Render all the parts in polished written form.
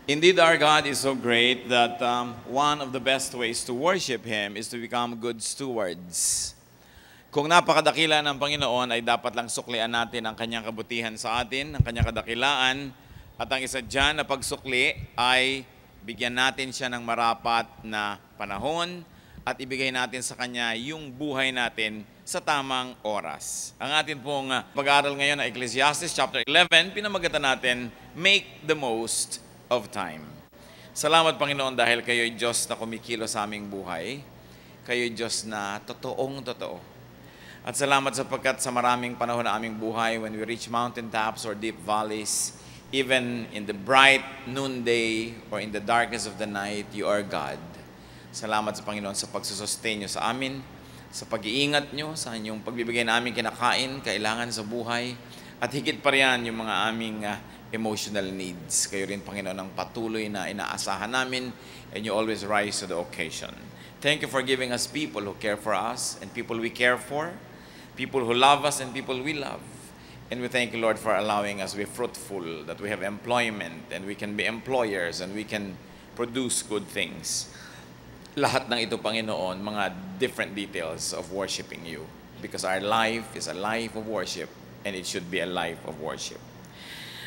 Indeed, our God is so great that one of the best ways to worship Him is to become good stewards. Kung napakadakila ng Panginoon, ay dapat lang suklian natin ang Kanyang kabutihan sa atin, ang Kanyang kadakilaan, at ang isa dyan na pagsukli ay bigyan natin siya ng marapat na panahon at ibigay natin sa Kanya yung buhay natin sa tamang oras. Ang atin pong pag-aaral ngayon na Ecclesiastes chapter 11, pinamagatan natin, Make the Most of Time. Salamat Panginoon dahil kayo'y Diyos na kumikilo sa aming buhay. Kayo'y Diyos na totoong-totoo. At salamat sapagkat sa maraming panahon na aming buhay, when we reach mountaintops or deep valleys, even in the bright noonday or in the darkness of the night, you are God. Salamat sa Panginoon sa pagsusustain nyo sa amin, sa pag-iingat nyo, sa inyong pagbibigay na aming kinakain, kailangan sa buhay, at higit pa riyan yung mga aming emotional needs. Kayo rin, Panginoon, ang patuloy na inaasahan namin, and you always rise to the occasion. Thank you for giving us people who care for us and people we care for, people who love us and people we love. And we thank you, Lord, for allowing us to be fruitful, that we have employment and we can be employers and we can produce good things. Lahat ng ito, Panginoon, mga different details of worshiping you. Because our life is a life of worship and it should be a life of worship.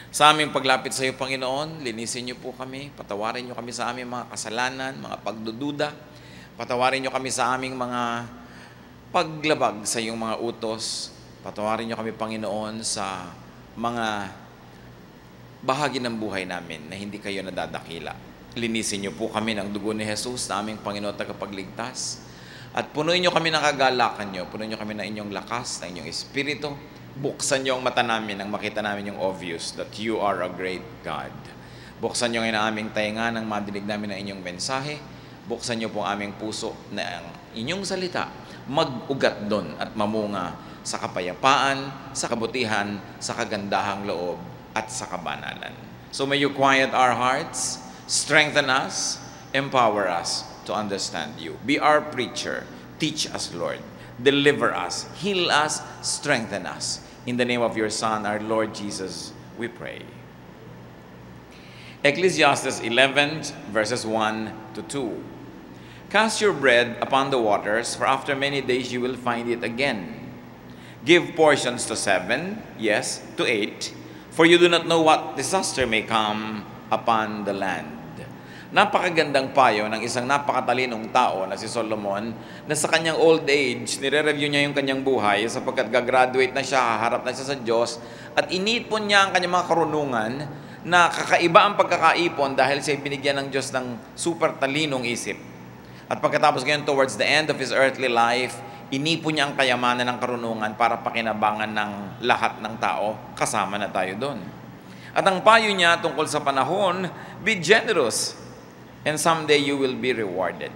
Sa aming paglapit sa iyo, Panginoon, linisin niyo po kami, patawarin niyo kami sa aming mga kasalanan, mga pagdududa, patawarin niyo kami sa aming mga paglabag sa iyong mga utos, patawarin niyo kami, Panginoon, sa mga bahagi ng buhay namin na hindi kayo nadadakila. Linisin niyo po kami ng dugo ni Jesus na aming Panginoon at tagapagligtas, at punuin niyo kami ng kagalakan niyo, punuin niyo kami ng inyong lakas, ng inyong espiritu. Buksan niyo ang mata namin nang makita namin yung obvious that you are a great God. Buksan niyo ngayon ang aming tainga nang madinig namin ang inyong mensahe. Buksan niyo po ang aming puso na ang inyong salita mag-ugat doon at mamunga sa kapayapaan, sa kabutihan, sa kagandahang loob at sa kabanalan. So may you quiet our hearts, strengthen us, empower us to understand you. Be our preacher. Teach us, Lord. Deliver us, heal us, strengthen us. In the name of your Son, our Lord Jesus, we pray. Ecclesiastes 11, verses 1 to 2. Cast your bread upon the waters, for after many days you will find it again. Give portions to 7, yes, to 8, for you do not know what disaster may come upon the land. Napakagandang payo ng isang napakatalinong tao na si Solomon na sa kanyang old age, nire-review niya yung kanyang buhay sapagkat gagraduate na siya, haharap na siya sa Diyos, at inipon niya ang kanyang mga karunungan na kakaiba ang pagkakaipon dahil siya binigyan ng Diyos ng super talinong isip. At pagkatapos ngayon, towards the end of his earthly life, inipon niya ang kayamanan ng karunungan para pakinabangan ng lahat ng tao, kasama na tayo doon. At ang payo niya tungkol sa panahon, be generous, and someday you will be rewarded.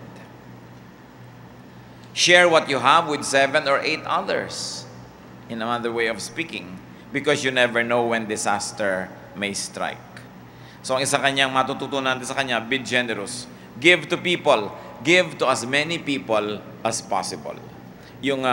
Share what you have with 7 or 8 others, in another way of speaking, because you never know when disaster may strike. So ang isa kanyang matututunan natin sa kanya, be generous. Give to people. Give to as many people as possible. Yung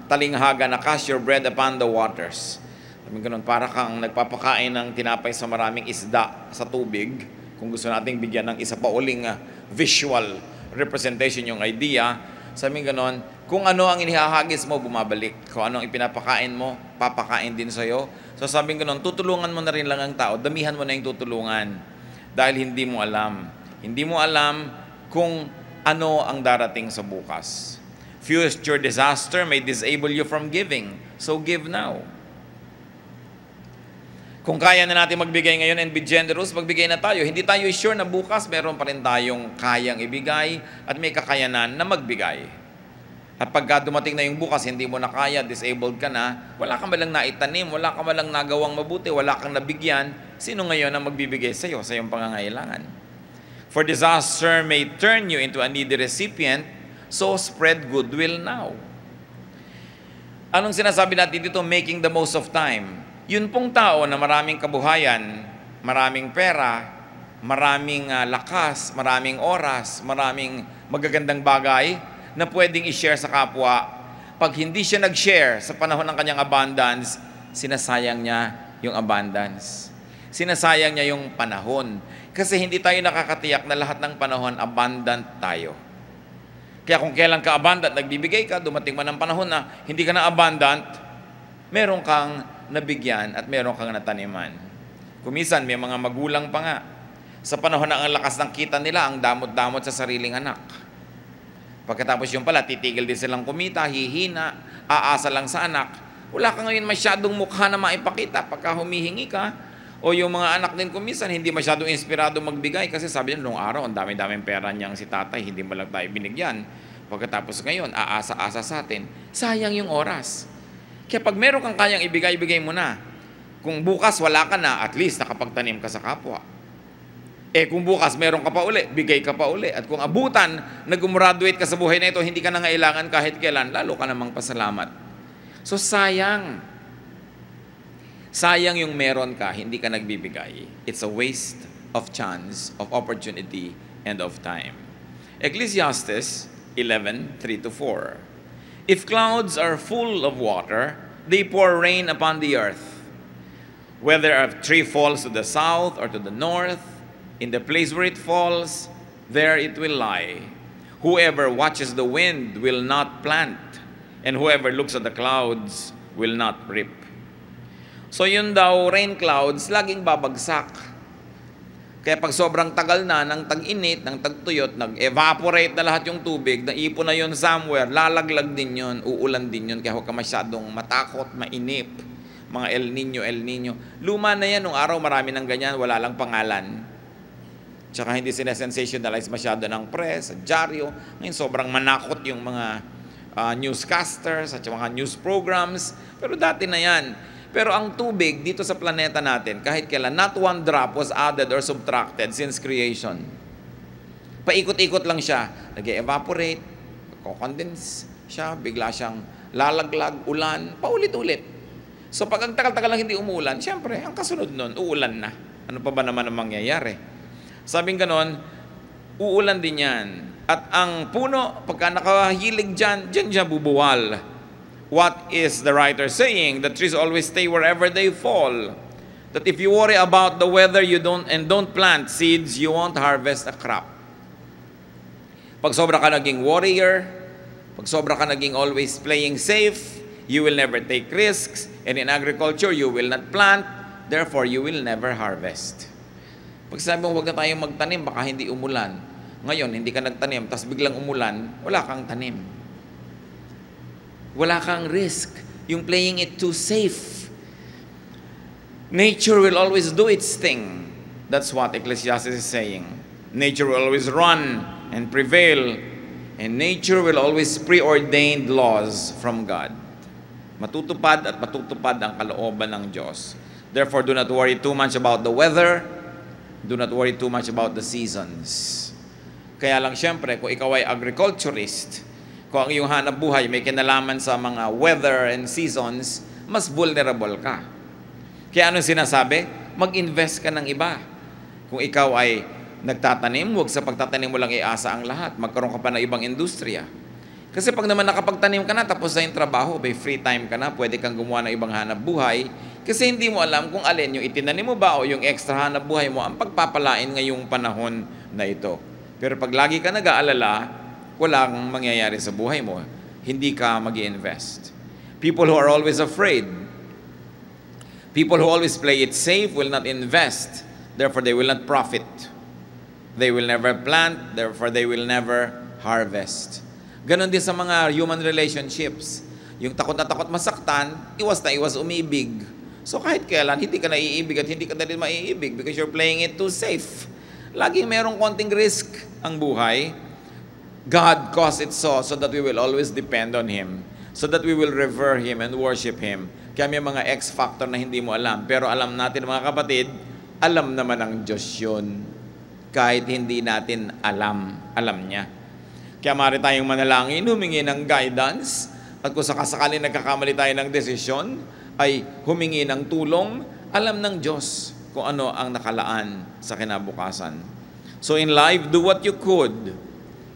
talinghaga na cast your bread upon the waters. Sabi ganun, para kang nagpapakain ng tinapay sa maraming isda sa tubig. Kung gusto nating bigyan ng isa pa uling visual representation yung idea, sabi ganon, kung ano ang inihahagis mo, bumabalik. Kung ano ang ipinapakain mo, papakain din sa'yo. So sabi ganon, tutulungan mo na rin lang ang tao, damihan mo na yung tutulungan. Dahil hindi mo alam. Hindi mo alam kung ano ang darating sa bukas. Future disaster may disable you from giving. So give now. Kung kaya na natin magbigay ngayon and be generous, magbigay na tayo. Hindi tayo sure na bukas meron pa rin tayong kayang ibigay at may kakayanan na magbigay. At pagka dumating na yung bukas, hindi mo na kaya, disabled ka na, wala kang malang naitanim, wala kang malang nagawang mabuti, wala kang nabigyan, sino ngayon ang magbibigay sa iyo, sa iyong pangangailangan? For disaster may turn you into a needy recipient, so spread goodwill now. Anong sinasabi natin dito? Making the most of time. Yun pong tao na maraming kabuhayan, maraming pera, maraming lakas, maraming oras, maraming magagandang bagay na pwedeng i-share sa kapwa, pag hindi siya nag-share sa panahon ng kanyang abundance, sinasayang niya yung abundance. Sinasayang niya yung panahon. Kasi hindi tayo nakakatiyak na lahat ng panahon abundant tayo. Kaya kung kailan ka abundant, nagbibigay ka, dumating man ang panahon na hindi ka na abundant, meron kang nabigyan at meron kang nataniman. Kumisan, may mga magulang pa nga. Sa panahon na ang lakas ng kita nila, ang damot-damot sa sariling anak. Pagkatapos yung pala, titigil din silang kumita, hihina, aasa lang sa anak. Wala ka ngayon masyadong mukha na maipakita pagka humihingi ka. O yung mga anak din kumisan, hindi masyadong inspirado magbigay kasi sabi niya, noong araw, ang dami-daming pera niyang si tatay, hindi mo lang tayo binigyan. Pagkatapos ngayon, aasa-asa sa atin. Sayang yung oras. Kaya pag meron kang kayang ibigay mo na. Kung bukas wala ka na, at least nakapagtanim ka sa kapwa. Kung bukas meron ka pa uli, bigay ka pa uli. At kung abutan, nag-graduate ka sa buhay na ito, hindi ka nangailangan kahit kailan, lalo ka namang pasalamat. So sayang. Sayang yung meron ka, hindi ka nagbibigay. It's a waste of chance, of opportunity, and of time. Ecclesiastes 11:3-4. If clouds are full of water, they pour rain upon the earth. Whether a tree falls to the south or to the north, in the place where it falls, there it will lie. Whoever watches the wind will not plant, and whoever looks at the clouds will not reap. So yun daw, rain clouds, laging babagsak. Kaya pag sobrang tagal na ng tag-init, ng tagtuyot, nag-evaporate na lahat yung tubig, naipon na yun somewhere, lalaglag din yun, uulan din yun, kaya huwag ka masyadong matakot, mainip. Mga El Nino. Luma na yan, nung araw marami ng ganyan, wala lang pangalan. Tsaka hindi sinasensationalize masyado ng press, dyaryo. Ngayon sobrang manakot yung mga newscasters at mga news programs. Pero dati na yan. Pero ang tubig dito sa planeta natin, kahit kailan, not one drop was added or subtracted since creation. Paikot-ikot lang siya. Nag-evaporate, condense siya, bigla siyang lalaglag, ulan, paulit-ulit. So pag ang tagal-tagal lang hindi umulan, siyempre, ang kasunod nun, uulan na. Ano pa ba naman ang mangyayari? Sabing ganon, uulan din yan. At ang puno, pagka nakahilig dyan siya bubuwal. What is the writer saying? The trees always stay wherever they fall. That if you worry about the weather don't plant seeds, you won't harvest a crop. Pag sobra ka naging warrior, pag sobra ka naging always playing safe, you will never take risks, and in agriculture, you will not plant, therefore, you will never harvest. Pag sabi mo, huwag na tayong magtanim, baka hindi umulan. Ngayon, hindi ka nagtanim, tapos biglang umulan, wala kang tanim. Wala kang risk. Yung playing it too safe. Nature will always do its thing. That's what Ecclesiastes is saying. Nature will always run and prevail. And nature will always preordained laws from God. Matutupad at matutupad ang kalooban ng Diyos. Therefore, do not worry too much about the weather. Do not worry too much about the seasons. Kaya lang siyempre, kung ikaw ay agriculturist, kung ang iyong hanap buhay may kinalaman sa mga weather and seasons, mas vulnerable ka. Kaya anong sinasabi? Mag-invest ka ng iba. Kung ikaw ay nagtatanim, huwag sa pagtatanim mo lang iasa ang lahat. Magkaroon ka pa ng ibang industriya. Kasi pag naman nakapagtanim ka na, tapos na yung trabaho, may free time ka na, pwede kang gumawa ng ibang hanap buhay. Kasi hindi mo alam kung alin yung itinanim mo ba o yung extra hanap buhay mo ang pagpapalain ngayong panahon na ito. Pero pag lagi ka nag-aalala, walang mangyayari sa buhay mo. Hindi ka mag-i-invest. People who are always afraid, people who always play it safe will not invest. Therefore, they will not profit. They will never plant. Therefore, they will never harvest. Ganon din sa mga human relationships. Yung takot na takot masaktan, iwas na iwas umibig. So kahit kailan, hindi ka naiibig at hindi ka na rin maiibig because you're playing it too safe. Laging merong konting risk ang buhay. God caused it so that we will always depend on Him, so that we will revere Him and worship Him. Kaya may mga X-factor na hindi mo alam, pero alam natin mga kapatid, alam naman ng Diyos yun. Kahit hindi natin alam niya. Kaya maaari tayong manalangin, humingi ng guidance, at kung sakasakali nagkakamali tayo ng desisyon, ay humingi ng tulong, alam ng Diyos kung ano ang nakalaan sa kinabukasan. So in life, do what you could,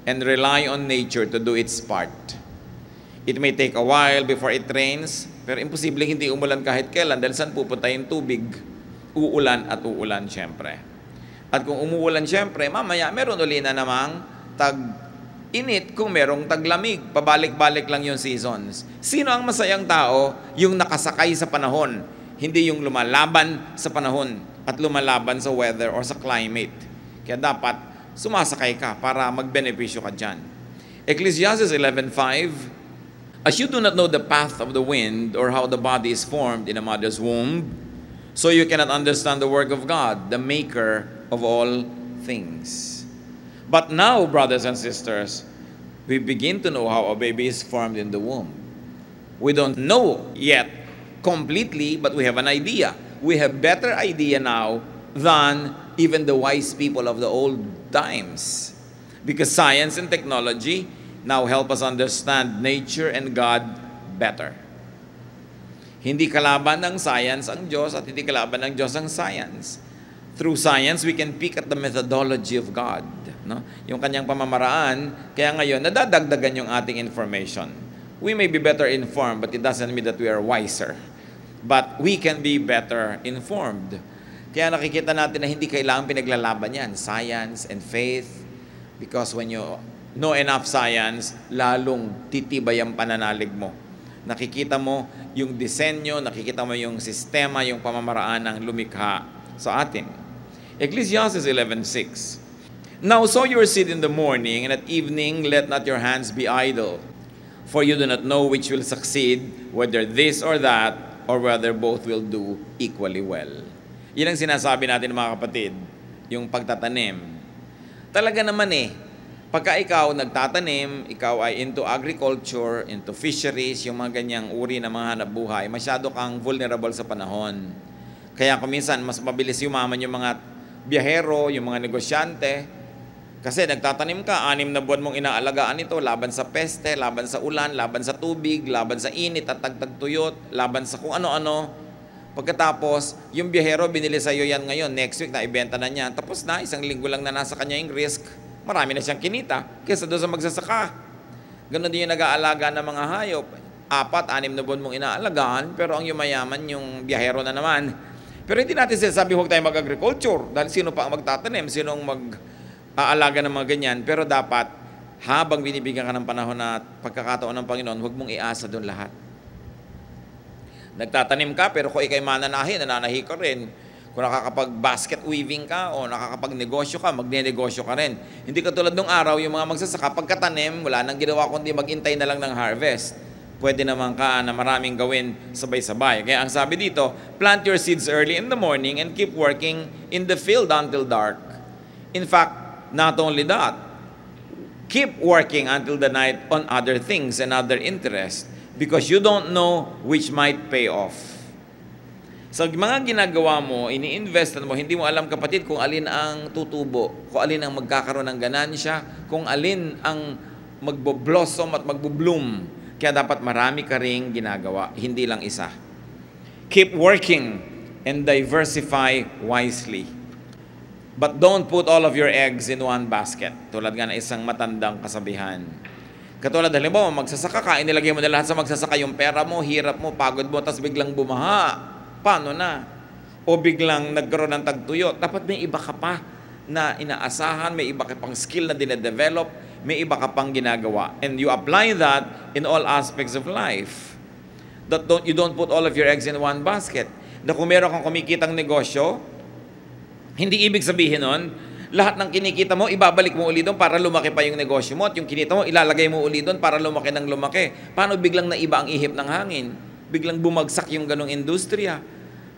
and rely on nature to do its part. It may take a while before it rains, pero imposible hindi umulan kahit kailan dahil saan pupunta yung tubig. uulan at uulan siyempre. At kung umuulan siyempre, mamaya meron uli na namang tag-init kung merong taglamig. Pabalik-balik lang yung seasons. Sino ang masayang tao? Yung nakasakay sa panahon, hindi yung lumalaban sa panahon at lumalaban sa weather or sa climate. Kaya dapat sumasakay ka para magbenepisyo ka dyan. Ecclesiastes 11:5, as you do not know the path of the wind or how the body is formed in a mother's womb, so you cannot understand the work of God, the maker of all things. But now, brothers and sisters, we begin to know how a baby is formed in the womb. We don't know yet completely, but we have an idea. We have better idea now than even the wise people of the old times. Because science and technology now help us understand nature and God better. Hindi kalaban ng science ang Diyos at hindi kalaban ng Diyos ang science. Through science, we can pick at the methodology of God. No? Yung kanyang pamamaraan, kaya ngayon, nadadagdagan yung ating information. We may be better informed, but it doesn't mean that we are wiser. But we can be better informed. Kaya nakikita natin na hindi kailangan pinaglalaban yan, science and faith. Because when you know enough science, lalong titibay ang pananalig mo. Nakikita mo yung disenyo, nakikita mo yung sistema, yung pamamaraan ng lumikha sa atin. Ecclesiastes 11:6. Now sow your seed in the morning, and at evening let not your hands be idle. For you do not know which will succeed, whether this or that, or whether both will do equally well. Yan ang sinasabi natin mga kapatid, yung pagtatanim. Talaga naman pagka ikaw nagtatanim, ikaw ay into agriculture, into fisheries, yung mga ganyang uri ng mga hanap buhay, masyado kang vulnerable sa panahon. Kaya kuminsan, mas mabilis yumaman yung mga biyahero, yung mga negosyante. Kasi nagtatanim ka, 6 na buwan mong inaalagaan ito, laban sa peste, laban sa ulan, laban sa tubig, laban sa init at tagtagtuyot, laban sa kung ano-ano. Pagkatapos, yung biyahero, binili sa iyo yan ngayon, next week na ibenta na niya. Tapos na, 1 linggo lang na nasa kanya yung risk. Marami na siyang kinita kaysa doon sa magsasaka. Ganon din yung nag-aalaga ng mga hayop. 4, 6 na buwan mong inaalagaan, pero ang yumayaman yung biyahero na naman. Pero hindi natin sinasabi huwag tayo mag-agriculture dahil sino pa ang magtatanim, sino ang mag-aalaga ng mga ganyan. Pero dapat, habang binibigyan ka ng panahon at pagkakataon ng Panginoon, huwag mong iasa doon lahat. Nagtatanim ka, pero kung ikay mananahi, nananahi ka rin. Kung nakakapag-basket weaving ka o nakakapag-negosyo ka, magne-negosyo ka rin. Hindi katulad nung araw, yung mga magsasaka, pagkatanim, wala nang ginawa kundi maghintay na lang ng harvest. Pwede naman ka na maraming gawin sabay-sabay. Kaya ang sabi dito, plant your seeds early in the morning and keep working in the field until dark. In fact, not only that, keep working until the night on other things and other interests because you don't know which might pay off. Sa mga ginagawa mo, ini-investan mo, hindi mo alam kapatid kung alin ang tutubo, kung alin ang magkakaroon ng ganansya, kung alin ang magbo-blossom at magbo-bloom. Kaya dapat marami ka ring ginagawa, hindi lang isa. Keep working and diversify wisely. But don't put all of your eggs in one basket. Tulad nga na isang matandang kasabihan. Katulad, halimbawa, magsasaka ka, inilagay mo na lahat sa magsasaka yung pera mo, hirap mo, pagod mo, tapos biglang bumaha. Paano na? O biglang nagkaroon ng tagtuyot. Dapat may iba ka pa na inaasahan, may iba ka pang skill na dinedevelop, may iba ka pang ginagawa. And you apply that in all aspects of life. You don't put all of your eggs in one basket. Na kung meron kang kumikitang negosyo, hindi ibig sabihin nun, lahat ng kinikita mo, ibabalik mo uli doon para lumaki pa yung negosyo mo. At yung kinita mo, ilalagay mo uli doon para lumaki ng lumaki. Paano biglang naiba ang ihip ng hangin? Biglang bumagsak yung ganong industriya.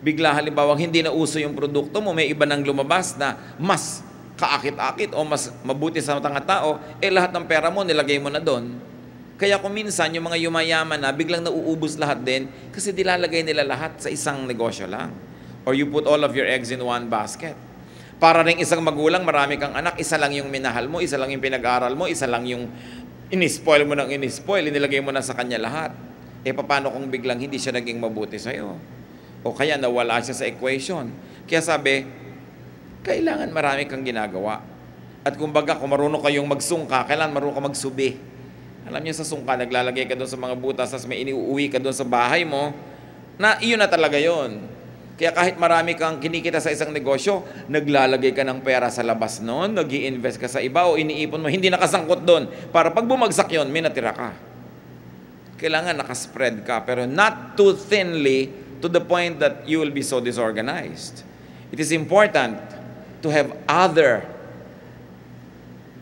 Bigla halimbawa hindi na uso yung produkto mo, may iba nang lumabas na mas kaakit-akit o mas mabuti sa mga tao, lahat ng pera mo nilagay mo na doon. Kaya kung minsan yung mga yumayaman na biglang nauubos lahat din kasi dilalagay nila lahat sa isang negosyo lang. Or you put all of your eggs in one basket. Para rin isang magulang, marami kang anak, isa lang yung minahal mo, isa lang yung pinag-aral mo, isa lang yung inispoil mo ng inispoil, inilagay mo na sa kanya lahat. Paano kung biglang hindi siya naging mabuti sa'yo? O kaya nawala siya sa equation. Kaya sabi, kailangan marami kang ginagawa. At kumbaga, kung marunong kayong magsungka, kailangan marunong ka magsubi. Alam niyo sa sungka, naglalagay ka doon sa mga butas, tapos may iniuwi ka doon sa bahay mo, na iyon na talaga yon. Kaya kahit marami kang kinikita sa isang negosyo, naglalagay ka ng pera sa labas noon, nag-i-invest ka sa iba o iniipon mo, hindi nakasangkot doon. Para pag bumagsak yon, may natira ka. Kailangan nakaspread ka, pero not too thinly to the point that you will be so disorganized. It is important to have other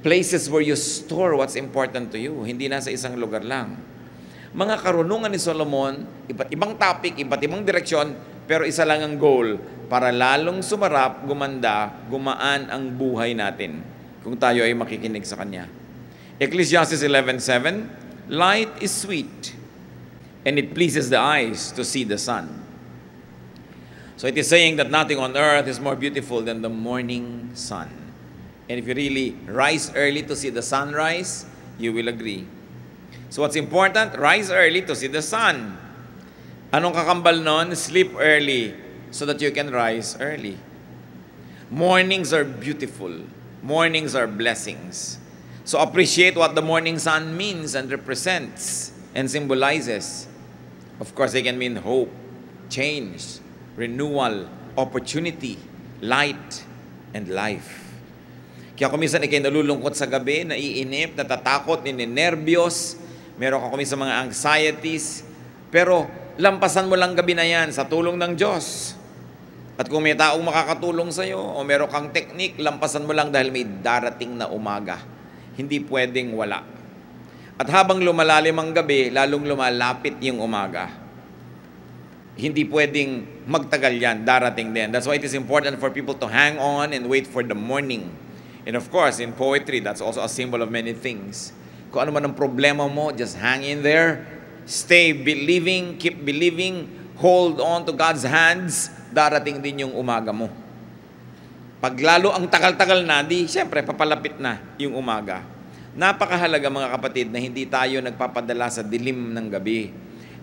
places where you store what's important to you. Hindi nasa isang lugar lang. Mga karunungan ni Solomon, iba't ibang topic, iba't ibang direksyon, pero isa lang ang goal, para lalong sumarap, gumanda, gumaan ang buhay natin kung tayo ay makikinig sa Kanya. Ecclesiastes 11:7, light is sweet, and it pleases the eyes to see the sun. So it is saying that nothing on earth is more beautiful than the morning sun. And if you really rise early to see the sunrise, you will agree. So what's important? Rise early to see the sun. Anong kakambal nun? Sleep early so that you can rise early. Mornings are beautiful. Mornings are blessings. So appreciate what the morning sun means and represents and symbolizes. Of course, they can mean hope, change, renewal, opportunity, light, and life. Kaya kung minsan ikay nalulungkot sa gabi, naiinip, natatakot, ninenervyos, meron ka kung minsan mga anxieties, pero lampasan mo lang gabi na yan sa tulong ng Diyos. At kung may taong makakatulong sa'yo o meron kang teknik, lampasan mo lang dahil may darating na umaga. Hindi pwedeng wala. At habang lumalalim ang gabi, lalong lumalapit yung umaga. Hindi pwedeng magtagal yan, darating din. That's why it is important for people to hang on and wait for the morning. And of course, in poetry, that's also a symbol of many things. Kung ano man ang problema mo, just hang in there. Stay believing, keep believing, hold on to God's hands, darating din yung umaga mo. Pag lalo ang tagal-tagal na, di, siyempre, papalapit na yung umaga. Napakahalaga mga kapatid na hindi tayo nagpapadala sa dilim ng gabi,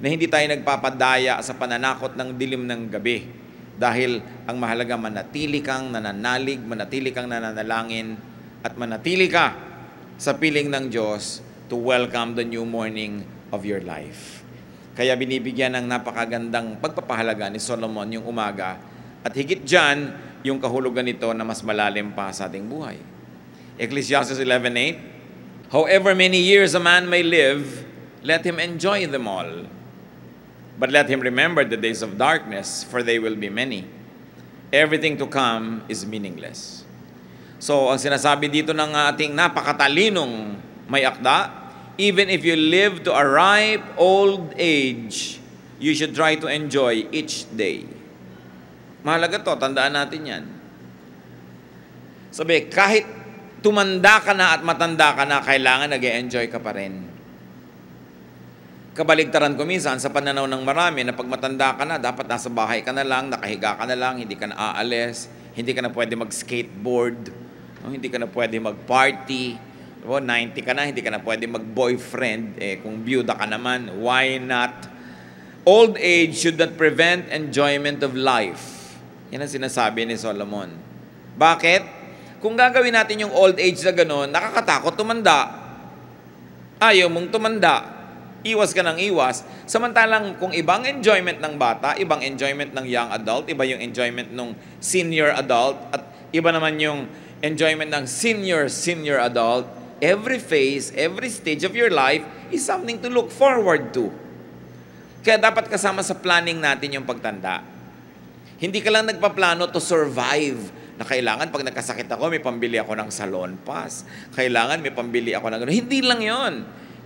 na hindi tayo nagpapadaya sa pananakot ng dilim ng gabi. Dahil ang mahalaga, manatili kang nananalig, manatili kang nananalangin, at manatili ka sa piling ng Diyos to welcome the new morning of your life. Kaya binibigyan ng napakagandang pagpapahalaga ni Solomon yung umaga, at higit dyan, yung kahulugan nito na mas malalim pa sa ating buhay. Ecclesiastes 11:8, however many years a man may live, let him enjoy them all. But let him remember the days of darkness, for they will be many. Everything to come is meaningless. So, ang sinasabi dito ng ating napakatalinong may akda, even if you live to a ripe old age, you should try to enjoy each day. Mahalaga to, tandaan natin yan. Sabi, kahit tumanda ka na at matanda ka na, kailangan nag-e-enjoy ka pa rin. Kabaligtaran ko minsan sa pananaw ng marami na pag matanda ka na, dapat nasa bahay ka na lang, nakahiga ka na lang, hindi ka na aalis, hindi ka na pwede mag-skateboard, hindi ka na pwede mag-party, 90 ka na, hindi ka na pwede mag-boyfriend, kung byuda ka naman, why not? Old age should not prevent enjoyment of life. Yan ang sinasabi ni Solomon. Bakit? Kung gagawin natin yung old age na gano'n, nakakatakot tumanda. Ayaw mong tumanda. Iwas ka ng iwas. Samantalang kung ibang enjoyment ng bata, ibang enjoyment ng young adult, iba yung enjoyment ng senior adult, at iba naman yung enjoyment ng senior adult, every phase, every stage of your life is something to look forward to. Kaya dapat kasama sa planning natin yung pagtanda. Hindi ka lang nagpaplano to survive, na kailangan pag nagkasakit ako, may pambili ako ng salon pass. Kailangan may pambili ako ng gano'n. Hindi lang yon.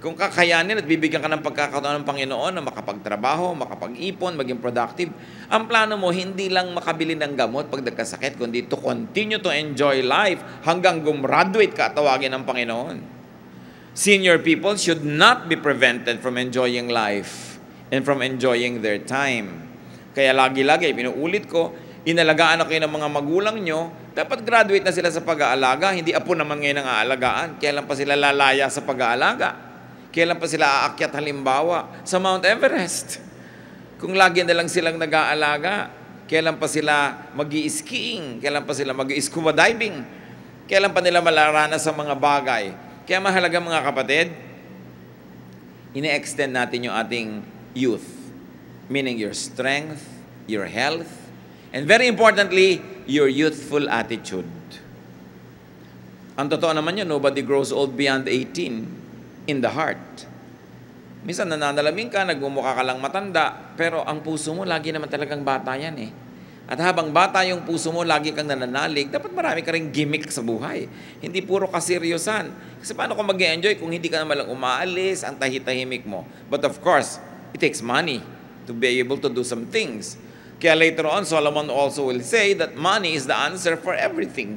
Kung kakayanin at bibigyan ka ng pagkakataon ng Panginoon na makapagtrabaho, makapag-ipon, maging productive, ang plano mo hindi lang makabili ng gamot pag nagkasakit, kundi to continue to enjoy life hanggang gumraduate ka, tawagin ng Panginoon. Senior people should not be prevented from enjoying life and from enjoying their time. Kaya lagi-lagi, pinuulit ko, inalagaan na kayo ng mga magulang nyo, dapat graduate na sila sa pag-aalaga, hindi apo naman ngayon ang aalagaan. Kailan pa sila lalaya sa pag-aalaga? Kailan pa sila aakyat halimbawa sa Mount Everest? Kung lagi na lang silang nag-aalaga, kailan pa sila mag-i-skiing? Kailan pa sila mag-i-scuba diving? Kailan pa nila malarana sa mga bagay? Kaya mahalaga mga kapatid, ine-extend natin yung ating youth. Meaning your strength, your health, And very importantly, your youthful attitude. Ang totoo naman yun, nobody grows old beyond 18 in the heart. Minsan nananalamin ka, nagmumukha ka lang matanda, pero ang puso mo lagi naman talagang bata yan eh. At habang bata yung puso mo, lagi kang nananalig, dapat marami ka ring gimmick sa buhay. Hindi puro kaseryosan. Kasi paano ka mag-enjoy kung hindi ka naman lang umaalis, ang tahitahimik mo? But of course, it takes money to be able to do some things. Kaya later on, Solomon also will say that money is the answer for everything.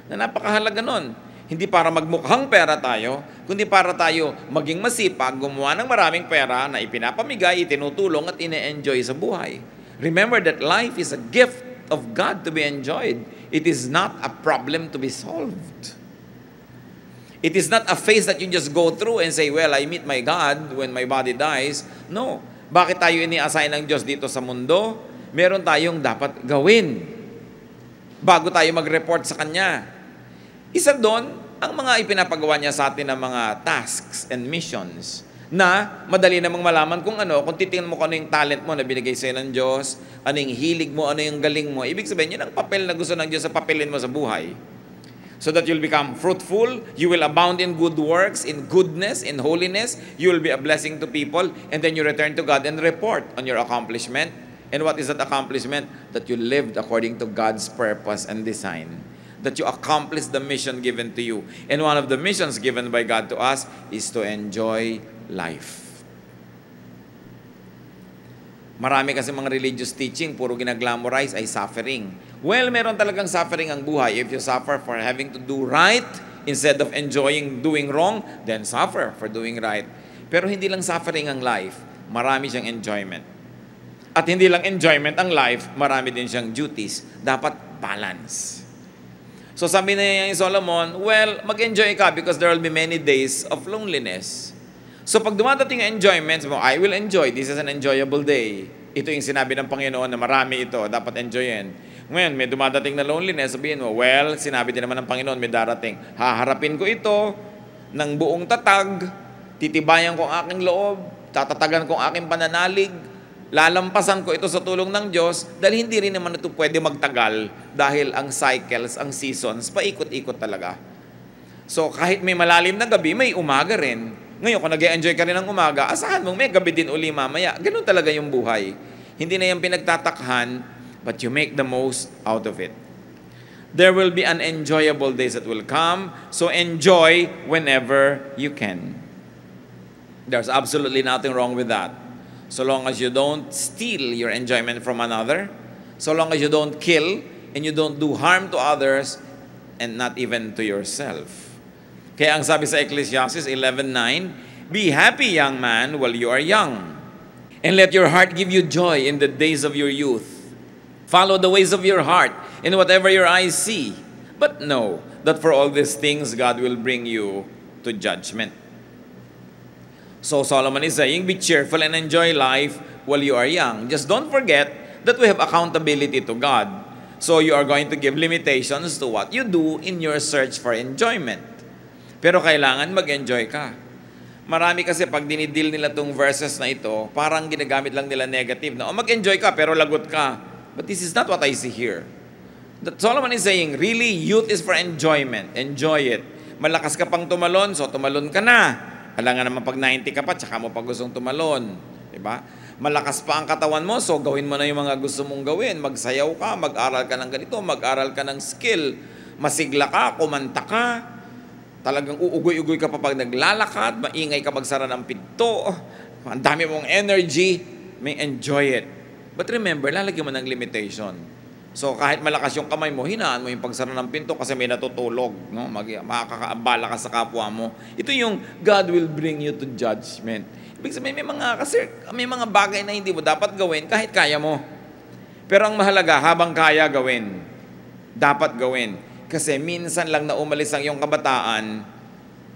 Na napakahalaga nun. Hindi para magmukhang pera tayo, kundi para tayo maging masipag, gumawa ng maraming pera na ipinapamigay, itinutulong at ine-enjoy sa buhay. Remember that life is a gift of God to be enjoyed. It is not a problem to be solved. It is not a phase that you just go through and say, well, I meet my God when my body dies. No. Bakit tayo ini-assign ng Diyos dito sa mundo? Meron tayong dapat gawin bago tayo mag-report sa Kanya. Isa doon, ang mga ipinapagawa niya sa atin ng mga tasks and missions na madali namang malaman kung titingnan mo kung ano yung talent mo na binigay sa'yo ng Diyos, ano yung hilig mo, ano yung galing mo. Ibig sabihin, yun ang papel na gusto ng Diyos sa papelin mo sa buhay. So that you'll become fruitful, you will abound in good works, in goodness, in holiness, you will be a blessing to people, and then you return to God and report on your accomplishment. And what is that accomplishment? That you lived according to God's purpose and design. That you accomplish the mission given to you. And one of the missions given by God to us is to enjoy life. Marami kasi mga religious teaching, puro ginaglamorize ay suffering. Well, meron talagang suffering ang buhay. If you suffer for having to do right instead of enjoying doing wrong, then suffer for doing right. Pero hindi lang suffering ang life, marami siyang enjoyment. At hindi lang enjoyment ang life, marami din siyang duties. Dapat balance. So sabi na niya yung Solomon, well, mag-enjoy ka because there will be many days of loneliness. So pag dumadating ang enjoyments mo, I will enjoy. This is an enjoyable day. Ito yung sinabi ng Panginoon na marami ito, dapat enjoyin. Ngayon, may dumadating na loneliness, sabihin mo, well, sinabi din naman ng Panginoon, may darating. Haharapin ko ito ng buong tatag, titibayan ko ang aking loob, tatatagan ko ang aking pananalig, lalampasan ko ito sa tulong ng Diyos dahil hindi rin naman ito pwede magtagal dahil ang cycles, ang seasons, paikot-ikot talaga. So kahit may malalim na gabi, may umaga rin. Ngayon, kung nag-enjoy ka rin ng umaga, asahan mong may gabi din uli mamaya. Ganun talaga yung buhay. Hindi na yung pinagtatakhan, but you make the most out of it. There will be unenjoyable days that will come, so enjoy whenever you can. There's absolutely nothing wrong with that. So long as you don't steal your enjoyment from another, so long as you don't kill, and you don't do harm to others, and not even to yourself. Kaya ang sabi sa Ecclesiastes 11:9, be happy, young man, while you are young, and let your heart give you joy in the days of your youth. Follow the ways of your heart, in whatever your eyes see. But know that for all these things, God will bring you to judgment. So Solomon is saying, be cheerful and enjoy life while you are young. Just don't forget that we have accountability to God. So you are going to give limitations to what you do in your search for enjoyment. Pero kailangan mag-enjoy ka. Marami kasi pag dinidil nila tong verses na ito, parang ginagamit lang nila negative na, mag-enjoy ka pero lagot ka. But this is not what I see here. That Solomon is saying, really, youth is for enjoyment. Enjoy it. Malakas ka pang tumalon, so tumalon ka na. Alam nga naman pag 90 ka pa, tsaka mo pa gustong tumalon. Diba? Malakas pa ang katawan mo, so gawin mo na yung mga gusto mong gawin. Magsayaw ka, mag-aral ka ng ganito, mag-aral ka ng skill. Masigla ka, kumanta ka. Talagang uugoy-ugoy ka pa pag naglalakad, maingay ka magsara ng pinto. Ang dami mong energy, may enjoy it. But remember, lalagyan mo ng limitation. So kahit malakas yung kamay mo, hinaan mo yung pagsara ng pinto kasi may natutulog, no? Makakaabala ka sa kapwa mo. Ito yung God will bring you to judgment. Ibig sabihin, may mga bagay na hindi mo dapat gawin kahit kaya mo. Pero ang mahalaga, habang kaya gawin, dapat gawin. Kasi minsan lang na umalis ang iyong kabataan,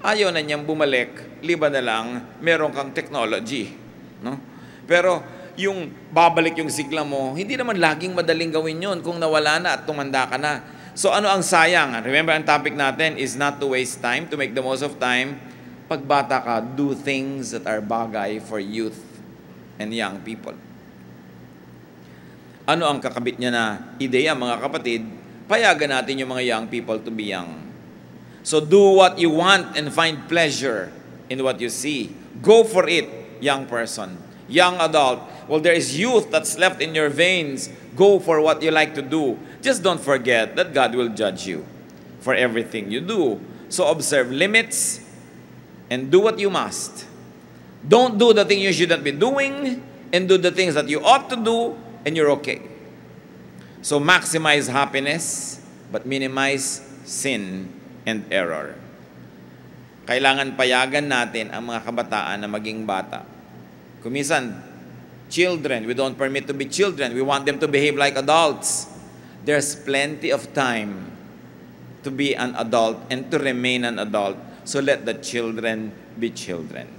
ayaw na niyang bumalik, liba na lang, meron kang technology. No? Pero yung babalik yung sigla mo, hindi naman laging madaling gawin yun kung nawala na at tumanda ka na. So ano ang sayang? Remember, ang topic natin is not to waste time, to make the most of time. Pag bata ka, do things that are bagay for youth and young people. Ano ang kakabit niya na ideya, mga kapatid? Payagan natin yung mga young people to be young. So do what you want and find pleasure in what you see. Go for it, young person, young adult. Well, there is youth that's left in your veins. Go for what you like to do. Just don't forget that God will judge you for everything you do. So observe limits and do what you must. Don't do the thing you shouldn't be doing, and do the things that you ought to do, and you're okay. So maximize happiness, but minimize sin and error. Kailangan payagan natin ang mga kabataan na maging bata. Kuminsan, children, we don't permit to be children. We want them to behave like adults. There's plenty of time to be an adult and to remain an adult. So let the children be children.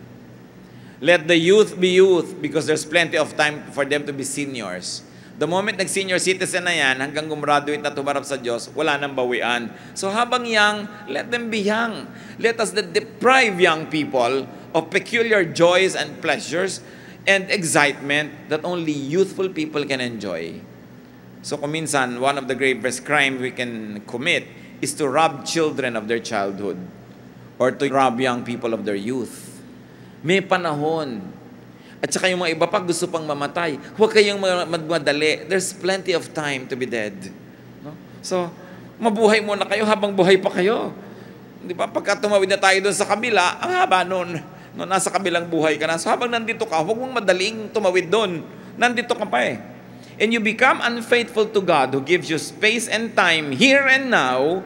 Let the youth be youth because there's plenty of time for them to be seniors. The moment nag-senior citizen na yan, hanggang gumraduate na tumarap sa Diyos, wala nang bawian. So habang young, let them be young. Let us not deprive young people of peculiar joys and pleasures and excitement that only youthful people can enjoy. So kuminsan, one of the gravest crimes we can commit is to rob children of their childhood or to rob young people of their youth. May panahon. At saka yung mga iba pa gusto pang mamatay. Huwag kayong magmadali. There's plenty of time to be dead. No? So, mabuhay muna kayo habang buhay pa kayo. Di ba? Pagka tumawid na tayo doon sa kabila, ang haba noon. No, nasa kabilang buhay ka na. So, habang nandito ka, huwag mong madaling tumawid doon. Nandito ka pa eh. And you become unfaithful to God who gives you space and time here and now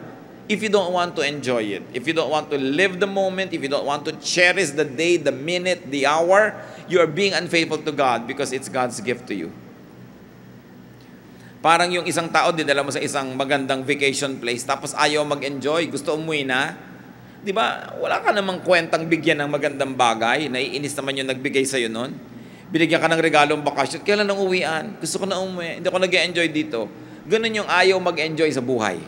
if you don't want to enjoy it, if you don't want to live the moment, if you don't want to cherish the day, the minute, the hour, you are being unfaithful to God because it's God's gift to you. Parang yung isang tao, dinala mo sa isang magandang vacation place, tapos ayaw mag-enjoy, gusto umuwi na. Di ba? Wala ka namang kwentang bigyan ng magandang bagay. Naiinis naman yung nagbigay sa'yo nun. Binigyan ka ng regalong bakasyon. Kailan nang uwian? Gusto ko na umuwi. Hindi ako nag-enjoy dito. Ganun yung ayaw mag-enjoy sa buhay.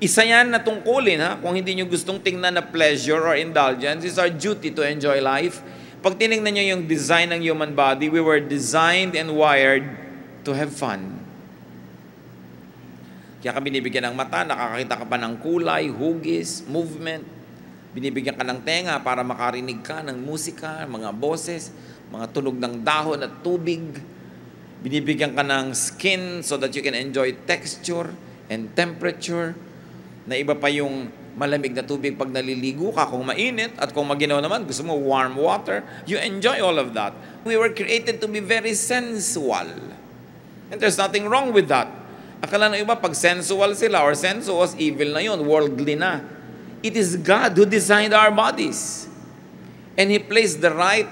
Isa yan na tungkulin, ha? Kung hindi nyo gustong tingnan na pleasure or indulgence, it's our duty to enjoy life. Pag tinignan nyo yung design ng human body, we were designed and wired to have fun. Kaya ka binibigyan ng mata, nakakakita ka pa ng kulay, hugis, movement. Binibigyan ka ng tenga para makarinig ka ng musika, mga boses, mga tunog ng dahon at tubig. Binibigyan ka ng skin so that you can enjoy texture and temperature. Na iba pa yung malamig na tubig pag naliligo ka, kung mainit, at kung maginaw naman, gusto mo warm water, you enjoy all of that. We were created to be very sensual. And there's nothing wrong with that. Akala ng iba, pag sensual sila or sensuous, evil na yun, worldly na. It is God who designed our bodies. And He placed the right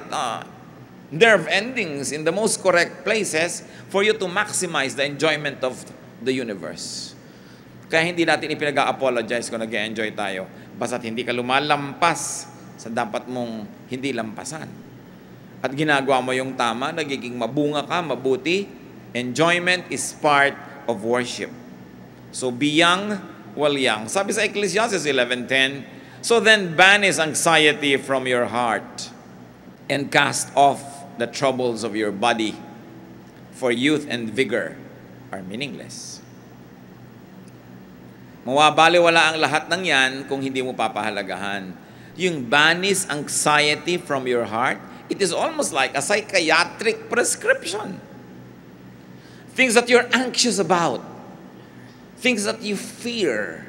nerve endings in the most correct places for you to maximize the enjoyment of the universe. Kaya hindi natin ipinag-apologize kung nag-enjoy tayo. Basta't hindi ka lumalampas sa dapat mong hindi lampasan. At ginagawa mo yung tama, nagiging mabunga ka, mabuti. Enjoyment is part of worship. So be young while young. Sabi sa Ecclesiastes 11:10, so then banish anxiety from your heart and cast off the troubles of your body, for youth and vigor are meaningless. Mawabaliwala ang lahat ng yan kung hindi mo papahalagahan. Yung banish anxiety from your heart, it is almost like a psychiatric prescription. Things that you're anxious about, things that you fear,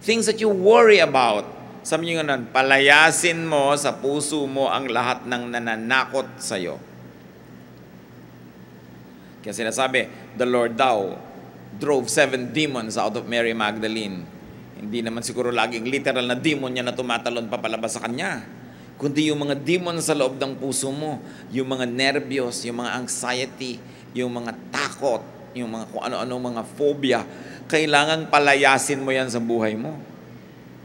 things that you worry about. Sabi nyo nga nun, palayasin mo sa puso mo ang lahat ng nananakot sa'yo. Kaya sinasabi, the Lord daw drove 7 demons out of Mary Magdalene. Hindi naman siguro laging literal na demon niya na tumatalon papalabas sa kanya. Kundi yung mga demon sa loob ng puso mo, yung mga nervyos, yung mga anxiety, yung mga takot, yung mga kung ano-ano mga phobia, kailangang palayasin mo yan sa buhay mo.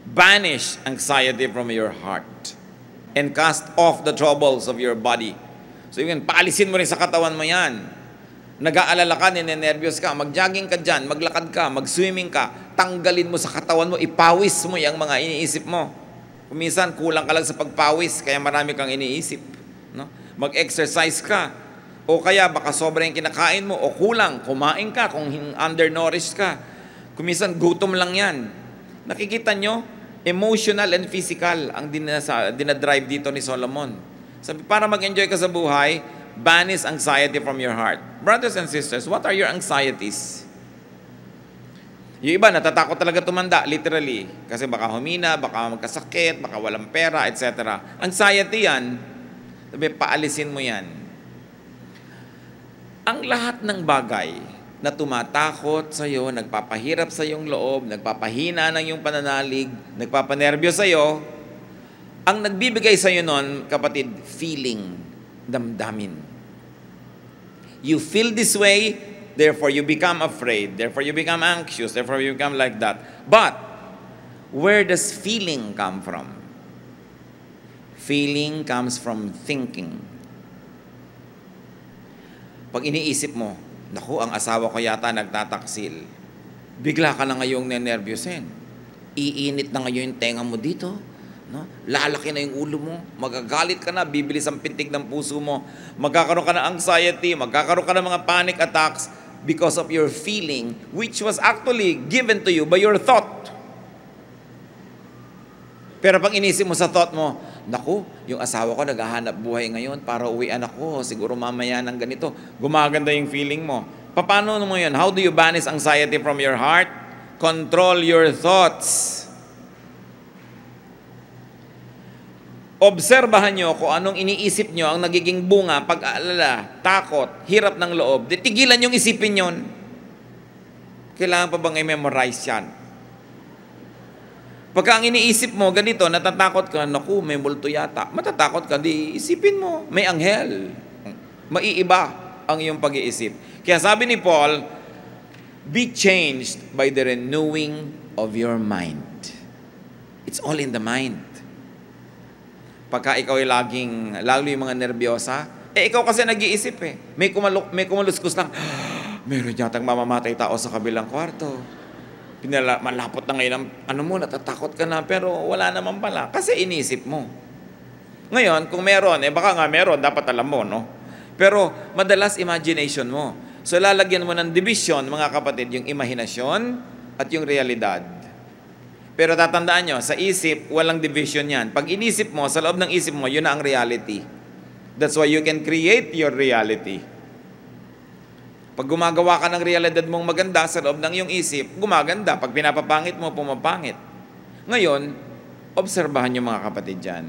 Banish anxiety from your heart and cast off the troubles of your body. So yun, paalisin mo rin sa katawan mo yan. Nag-aalala ka, ninenervyos ka, mag-jogging ka dyan, maglakad ka, mag-swimming ka, tanggalin mo sa katawan mo, ipawis mo yung mga iniisip mo. Kuminsan, kulang ka lang sa pagpawis, kaya marami kang iniisip. No? Mag-exercise ka. O kaya baka sobrang kinakain mo o kulang, kumain ka kung undernourished ka. Kung minsan gutom lang yan. Nakikita nyo, emotional and physical ang dinadrive dito ni Solomon. Sabi, para mag-enjoy ka sa buhay, banish anxiety from your heart. Brothers and sisters, what are your anxieties? Yung iba, natatakot talaga tumanda, literally. Kasi baka humina, baka magkasakit, baka walang pera, etc. Anxiety yan, sabi, paalisin mo yan. Ang lahat ng bagay na tumatakot sa iyo, nagpapahirap sa iyong loob, nagpapahina ng iyong pananalig, nagpapanerbyo sa iyo, ang nagbibigay sa iyo nun, kapatid, feeling, damdamin. You feel this way, therefore you become afraid, therefore you become anxious, therefore you become like that. But, where does feeling come from? Feeling comes from thinking. Pag iniisip mo, naku, ang asawa ko yata nagtataksil, bigla ka na ngayong nenervyusin. Iinit na ngayon yung tenga mo dito. No? Lalaki na yung ulo mo. Magagalit ka na, bibilis ang pintig ng puso mo. Magkakaroon ka ng anxiety, magkakaroon ka ng mga panic attacks because of your feeling, which was actually given to you by your thought. Pero pag inisip mo sa thought mo, naku, yung asawa ko naghahanap buhay ngayon para uwian ako, siguro mamaya ng ganito. Gumaganda yung feeling mo. Paano mo yun? How do you banish anxiety from your heart? Control your thoughts. Obserbahan nyo kung anong iniisip nyo ang nagiging bunga, pag-aalala, takot, hirap ng loob. Tigilan yung isipin yon. Kailangan pa bang i-memorize yan? Pagka ang iniisip mo, ganito, natatakot ka, naku, may multo yata. Matatakot ka, di isipin mo, may anghel. Maiiba ang iyong pag-iisip. Kaya sabi ni Paul, be changed by the renewing of your mind. It's all in the mind. Pagka ikaw ay lalo yung mga nervyosa, ikaw kasi nag-iisip eh. May kumaluskus lang, meron yatang mamamatay tao sa kabilang kwarto. Malapot na ngayon, natatakot ka na, pero wala naman pala. Kasi inisip mo. Ngayon, kung meron, baka nga meron, dapat alam mo, no? Pero madalas imagination mo. So lalagyan mo ng division, mga kapatid, yung imahinasyon at yung realidad. Pero tatandaan nyo, sa isip, walang division yan. Pag inisip mo, sa loob ng isip mo, yun na ang reality. That's why you can create your reality. Pag gumagawa ka ng realidad mong maganda sa loob ng iyong isip, gumaganda. Pag pinapapangit mo, pumapangit. Ngayon, obserbahan nyo mga kapatid dyan.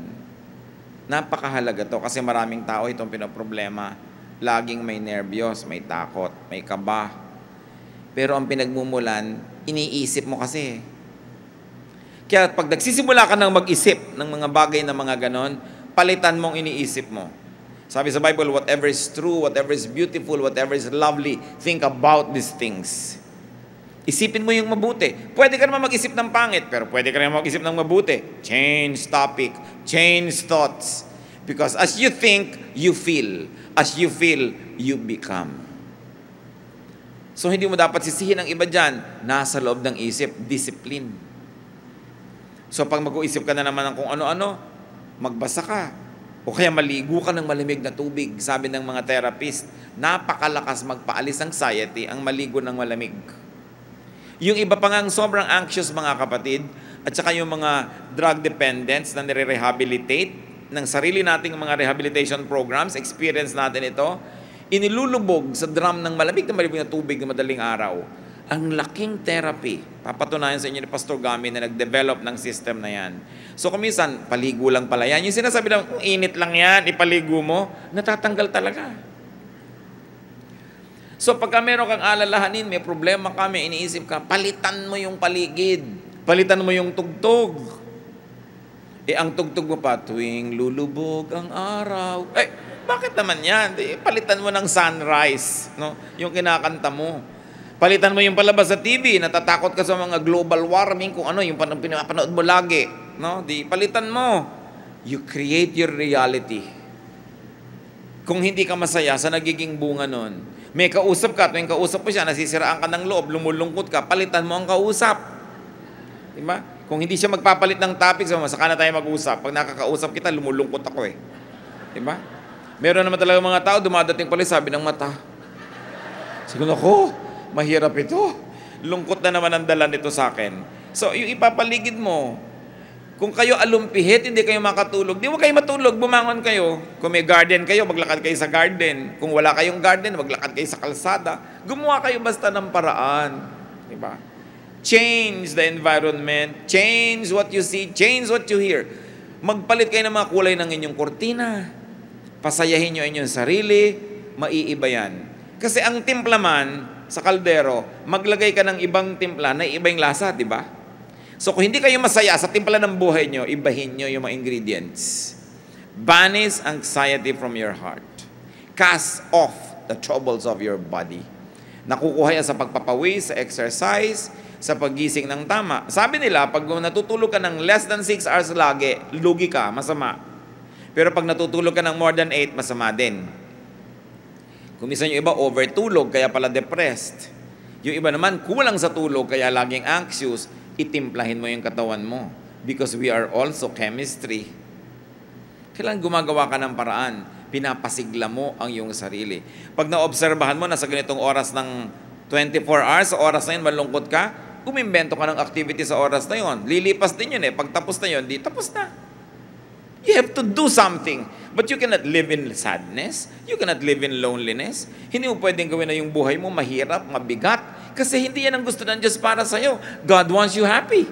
Napakahalaga to kasi maraming tao itong pinaproblema. Laging may nervyos, may takot, may kaba. Pero ang pinagmumulan, iniisip mo kasi. Kaya pag nagsisimula ka ng mag-isip ng mga bagay na mga ganon, palitan mong iniisip mo. Sabi sa Bible, whatever is true, whatever is beautiful, whatever is lovely, think about these things. Isipin mo yung mabuti. Pwede ka naman mag-isip ng pangit, pero pwede ka naman mag-isip ng mabuti. Change topic, change thoughts. Because as you think, you feel. As you feel, you become. So hindi mo dapat sisihin ang iba dyan. Nasa loob ng isip, discipline. So pag mag-uisip ka na naman ng kung ano-ano, magbasa ka. O kaya maligo ka ng malamig na tubig. Sabi ng mga therapist, napakalakas magpaalis ng anxiety ang maligo ng malamig. Yung iba pa ngang sobrang anxious mga kapatid, at saka yung mga drug dependents na nire-rehabilitate ng sarili nating mga rehabilitation programs, experience natin ito, inilulubog sa drum ng malamig na tubig na madaling araw. Ang laking therapy. Papatunayan sa inyo ni Pastor Gami na nag-develop ng system na yan. So kung minsan, paligo lang pala yan. Yung sinasabi lang, init lang yan, ipaligo mo, natatanggal talaga. So pagka meron kang alalahanin, may problema ka, may iniisip ka, palitan mo yung paligid. Palitan mo yung tugtog. Ang tugtog mo pa, tuwing lulubog ang araw. Bakit naman yan? Palitan mo ng sunrise, no? Yung kinakanta mo. Palitan mo yung palabas sa TV, natatakot ka sa mga global warming, kung ano, yung pinapanood mo lagi. No? Palitan mo. You create your reality. Kung hindi ka masaya sa nagiging bunga nun, may kausap ka, tuwing kausap mo siya, nasisiraan ka ng loob, lumulungkot ka, palitan mo ang kausap. Diba? Kung hindi siya magpapalit ng topic, saka na tayo mag-usap. Pag nakakausap kita, lumulungkot ako eh. Diba? Meron naman talaga mga tao, dumadating pala sabi ng mata. Siguro ako, mahirap ito. Lungkot na naman ang dala nito sa akin. So, yung ipapaligid mo, kung kayo alumpihit, hindi kayo makatulog, di mo kayo matulog, bumangon kayo. Kung may garden kayo, maglakad kayo sa garden. Kung wala kayong garden, maglakad kayo sa kalsada. Gumawa kayo basta ng paraan. Diba? Change the environment, change what you see, change what you hear. Magpalit kayo ng mga kulay ng inyong kortina. Pasayahin nyo inyong sarili, maiiba yan. Kasi ang timpla man sa kaldero, maglagay ka ng ibang timpla na iba yung lasa, di ba? So kung hindi kayo masaya sa timpla ng buhay nyo, ibahin nyo yung mga ingredients. Banish anxiety from your heart. Cast off the troubles of your body. Nakukuha yan sa pagpapawis, sa exercise, sa paggising ng tama. Sabi nila, pag natutulog ka ng less than 6 hours lagi, lugi ka, masama. Pero pag natutulog ka ng more than 8, masama din. Kung minsan yung iba, overtulog, kaya pala depressed. Yung iba naman, kulang sa tulog, kaya laging anxious, itimplahin mo yung katawan mo. Because we are also chemistry. Kailangan gumagawa ka ng paraan. Pinapasigla mo ang iyong sarili. Pag naobserbahan mo na sa ganitong oras ng 24 hours, sa oras na yun, malungkot ka, umimbento ka ng activity sa oras na yun. Lilipas din yun eh. Pag tapos na yun, di tapos na. You have to do something. But you cannot live in sadness. You cannot live in loneliness. Hindi mo pwedeng gawin na yung buhay mo mahirap, mabigat. Kasi hindi yan ang gusto ng Diyos para sa'yo. God wants you happy.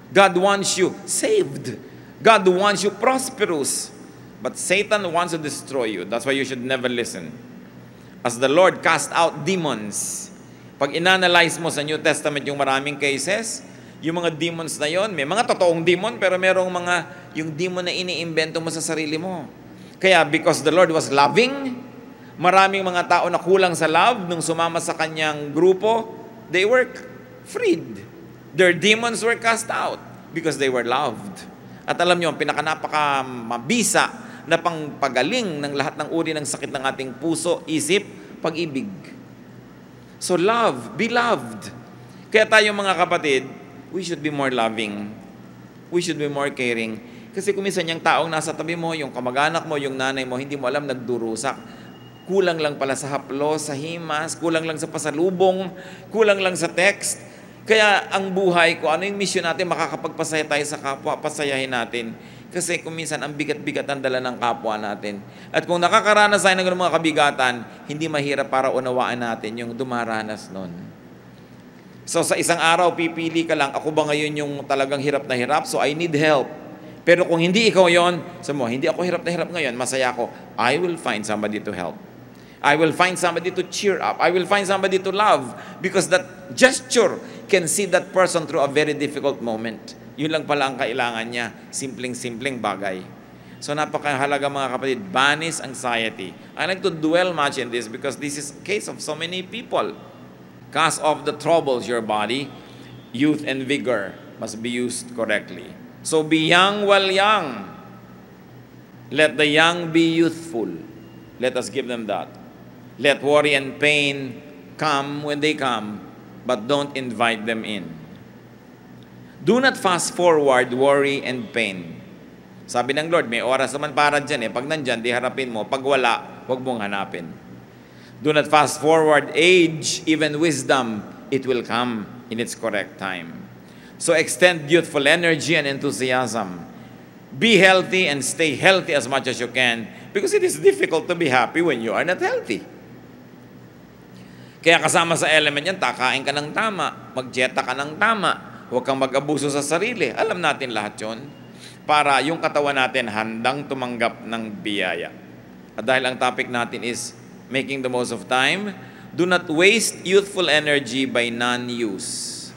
God wants you saved. God wants you prosperous. But Satan wants to destroy you. That's why you should never listen. As the Lord cast out demons, pag inanalyze mo sa New Testament yung maraming cases, yung mga demons na yon, may mga totoong demon, pero merong mga, yung demon na iniimbento mo sa sarili mo. Kaya, because the Lord was loving, maraming mga tao na kulang sa love, nung sumama sa kanyang grupo, they were freed. Their demons were cast out because they were loved. At alam nyo, pinaka-napaka mabisa na pangpagaling ng lahat ng uri ng sakit ng ating puso, isip, pag-ibig. So love, be loved. Kaya tayo mga kapatid, we should be more loving. We should be more caring. Kasi kung minsan yung taong nasa tabi mo, yung kamag-anak mo, yung nanay mo, hindi mo alam, nagdurusak. Kulang lang pala sa haplos, sa himas, kulang lang sa pasalubong, kulang lang sa text. Kaya ang buhay ko, ano yung mission natin, makakapagpasaya tayo sa kapwa, pasayahin natin. Kasi kung minsan ang bigat-bigat ang dala ng kapwa natin. At kung nakakaranas tayo ng mga kabigatan, hindi mahirap para unawaan natin yung dumaranas nun. So sa isang araw, pipili ka lang, ako ba ngayon yung talagang hirap na hirap? So I need help. Pero kung hindi ikaw yon, sabi mo, hindi ako hirap na hirap ngayon, masaya ako, I will find somebody to help. I will find somebody to cheer up. I will find somebody to love. Because that gesture can see that person through a very difficult moment. Yun lang pala ang kailangan niya. Simpleng-simpleng bagay. So napakahalaga mga kapatid, banish anxiety. I like to dwell much in this because this is a case of so many people. Cast off the troubles your body. Youth and vigor must be used correctly. So be young while young. Let the young be youthful. Let us give them that. Let worry and pain come when they come, but don't invite them in. Do not fast forward worry and pain. Sabi ng Lord, may oras naman para dyan eh. Pag nandyan, di harapin mo. Pag wala, huwag mong hanapin. Do not fast forward age, even wisdom. It will come in its correct time. So extend youthful energy and enthusiasm. Be healthy and stay healthy as much as you can because it is difficult to be happy when you are not healthy. Kaya kasama sa element yan, takain ka ng tama, mag-dieta ka ng tama, huwag kang mag-abuso sa sarili. Alam natin lahat yon para yung katawan natin handang tumanggap ng biyaya. At dahil ang topic natin is making the most of time, do not waste youthful energy by non-use.